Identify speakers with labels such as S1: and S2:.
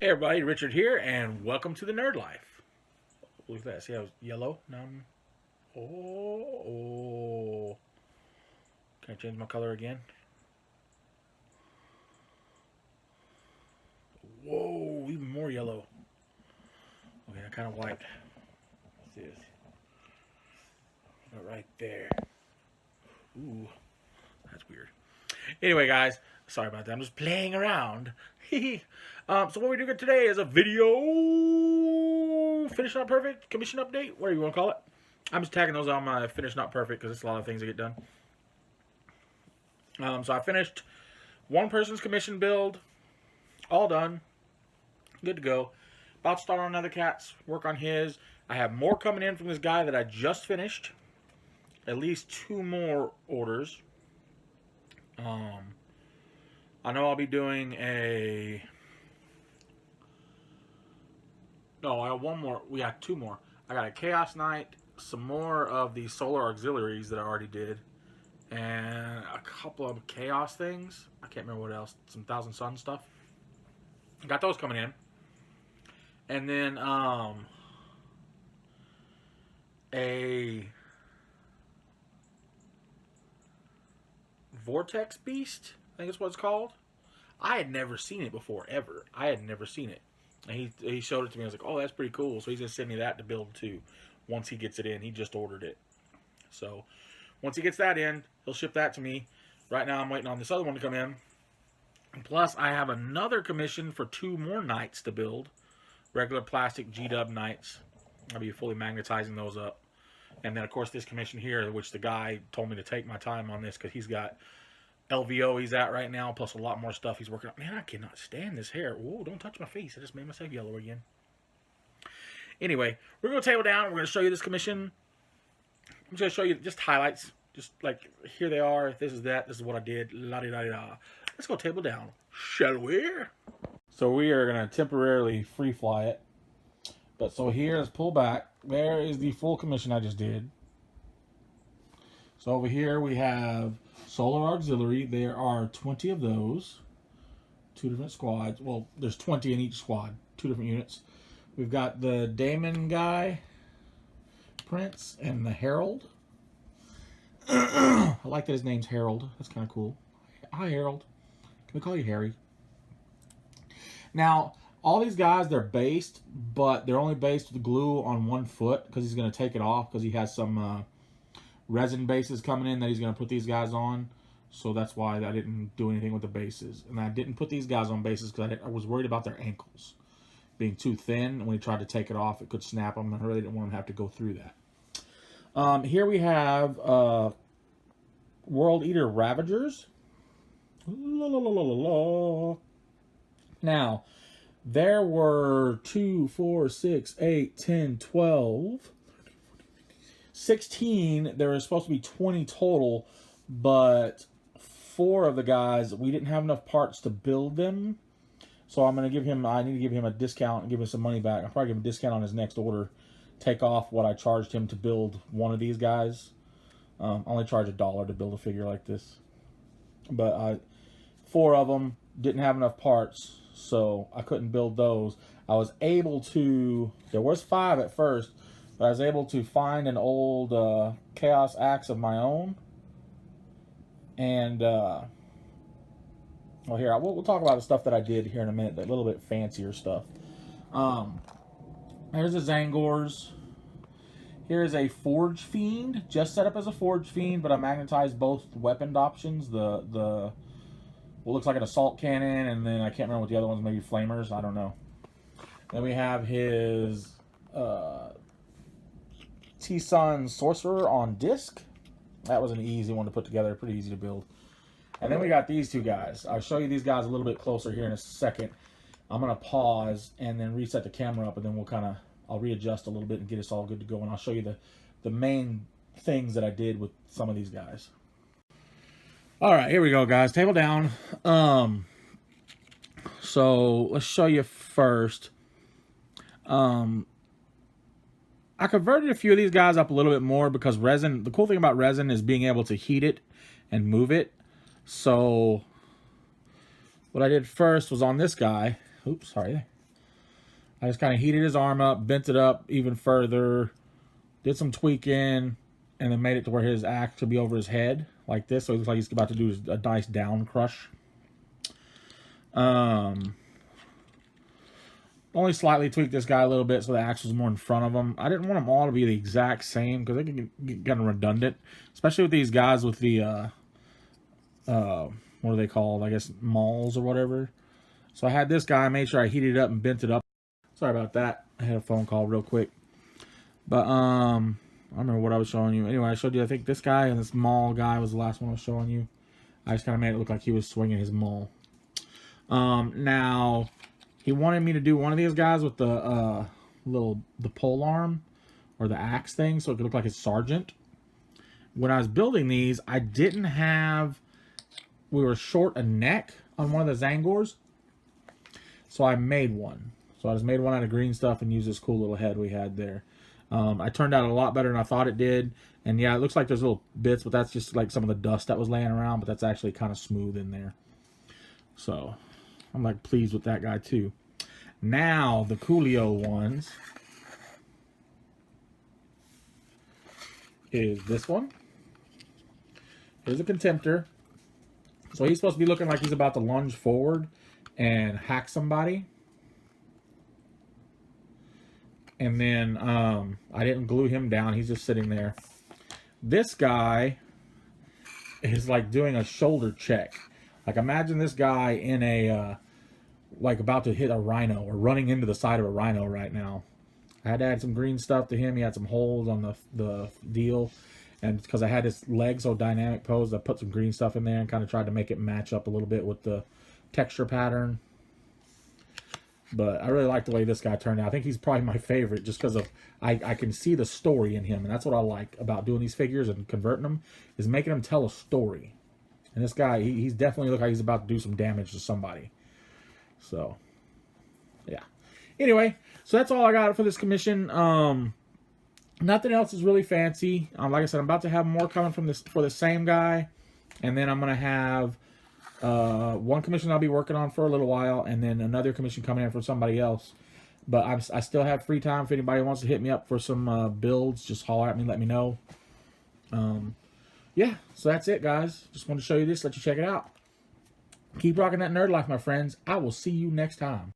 S1: Hey everybody, Richard here, and welcome to the Nerd Life. Look at that. See how it's yellow? Now oh. Can I change my color again? Whoa, even more yellow. Okay, I kind of white. What's this? Right there. Ooh, that's weird. Anyway, guys, sorry about that. I'm just playing around. So what we're doing today is a video finish not perfect commission update, whatever you want to call it. I'm just tagging those on my finish not perfect because it's a lot of things that get done. So I finished one person's commission build, all done, good to go. About to start on another cat's, work on his. I have more coming in from this guy that I just finished. At least 2 more orders. I know I'll be doing a... No, I have one more. We got 2 more. I got a Chaos Knight, some more of the Solar Auxiliaries that I already did, and a couple of Chaos things. I can't remember what else. Some Thousand Sun stuff. Got those coming in. And then, a Vortex Beast, I think that's what it's called. I had never seen it before, ever. I had never seen it. And he showed it to me. I was like, oh, that's pretty cool. So he's going to send me that to build too. Once he gets it in. He just ordered it. So once he gets that in, he'll ship that to me. Right now I'm waiting on this other one to come in. And plus I have another commission for 2 more knights to build. Regular plastic G-Dub knights. I'll be fully magnetizing those up. And then of course this commission here, which the guy told me to take my time on this because he's got LVO he's at right now, plus a lot more stuff he's working on. Man, I cannot stand this hair. Whoa, don't touch my face. I just made myself yellow again. Anyway, we're going to table down. We're going to show you this commission. I'm just going to show you just highlights. Just like, here they are. This is that. This is what I did. La-di-da-di-da. Let's go table down, shall we? So we are going to temporarily free fly it. But so here, let's pull back. There is the full commission I just did. So over here we have Solar Auxiliary. There are 20 of those. 2 different squads. Well, there's 20 in each squad. 2 different units. We've got the Daemon guy, Prince, and the Herald. I like that his name's Harold. That's kind of cool. Hi, Harold. Can we call you Harry? Now, all these guys, they're based, but they're only based with glue on 1 foot because he's going to take it off because he has some resin bases coming in that he's going to put these guys on. So that's why I didn't do anything with the bases. And I didn't put these guys on bases because I was worried about their ankles being too thin. When he tried to take it off, it could snap them. I really didn't want him to have to go through that. Here we have World Eater Ravagers. La, la, la, la, la, la. Now, there were 2, 4, 6, 8, 10, 12, 16. There was supposed to be 20 total, but 4 of the guys, we didn't have enough parts to build them. So I need to give him a discount and give him some money back. I'll probably give him a discount on his next order. Take off what I charged him to build one of these guys. I only charge $1 to build a figure like this. But 4 of them didn't have enough parts, so I couldn't build those. I was able to, there was 5 at first, but I was able to find an old Chaos Axe of my own. And, well, here, we'll talk about the stuff that I did here in a minute, the little bit fancier stuff. There's the Zangors. Here's a Forge Fiend, just set up as a Forge Fiend, but I magnetized both weapon options. What looks like an assault cannon, and then I can't remember what the other ones, maybe flamers, I don't know. Then we have his T-Sun Sorcerer on disc. That was an easy one to put together, pretty easy to build. And then we got these 2 guys. I'll show you these guys a little bit closer here in a second. I'm going to pause and then reset the camera up, and then I'll readjust a little bit and get us all good to go. And I'll show you the main things that I did with some of these guys. All right, here we go, guys. Table down. So let's show you first. I converted a few of these guys up a little bit more because resin, the cool thing about resin is being able to heat it and move it. So what I did first was on this guy. Oops, sorry. I just kind of heated his arm up, bent it up even further, did some tweaking, and then made it to where his axe could be over his head like this. So it looks like he's about to do a nice down crush. Only slightly tweaked this guy a little bit so the axe was more in front of him. I didn't want them all to be the exact same because they can get kind of redundant, especially with these guys with the what are they called? I guess mauls or whatever. So I had this guy. I made sure I heated it up and bent it up. Sorry about that. I had a phone call real quick. But I don't remember what I was showing you. Anyway, I showed you, I think this guy and this maul guy was the last one I was showing you. I just kind of made it look like he was swinging his maul. Now, he wanted me to do one of these guys with the the pole arm or the axe thing, so it could look like his sergeant. When I was building these, I didn't have. We were short a neck on one of the Zangors, so I made one. So I just made one out of green stuff and used this cool little head we had there. I turned out a lot better than I thought it did. And yeah, it looks like there's little bits, but that's just like some of the dust that was laying around, but that's actually kind of smooth in there. So I'm like pleased with that guy too. Now the Coolio ones is this one. Here's a Contemptor. So he's supposed to be looking like he's about to lunge forward and hack somebody. And then I didn't glue him down. He's just sitting there. This guy is like doing a shoulder check. Like imagine this guy in a like about to hit a rhino or running into the side of a rhino right now. I had to add some green stuff to him. He had some holes on the deal. And because I had his leg so dynamic posed, I put some green stuff in there and kind of tried to make it match up a little bit with the texture pattern. But I really like the way this guy turned out. I think he's probably my favorite just because of I can see the story in him. And that's what I like about doing these figures and converting them, is making them tell a story. And this guy, he's definitely look like he's about to do some damage to somebody. So, yeah. Anyway, so that's all I got for this commission. Nothing else is really fancy. Like I said, I'm about to have more coming from this for the same guy. And then I'm going to have one commission I'll be working on for a little while, and then another commission coming in for somebody else. But I still have free time. If anybody wants to hit me up for some builds, just holler at me, let me know. Yeah, so that's it, guys. Just wanted to show you this, let you check it out. Keep rocking that nerd life, my friends. I will see you next time.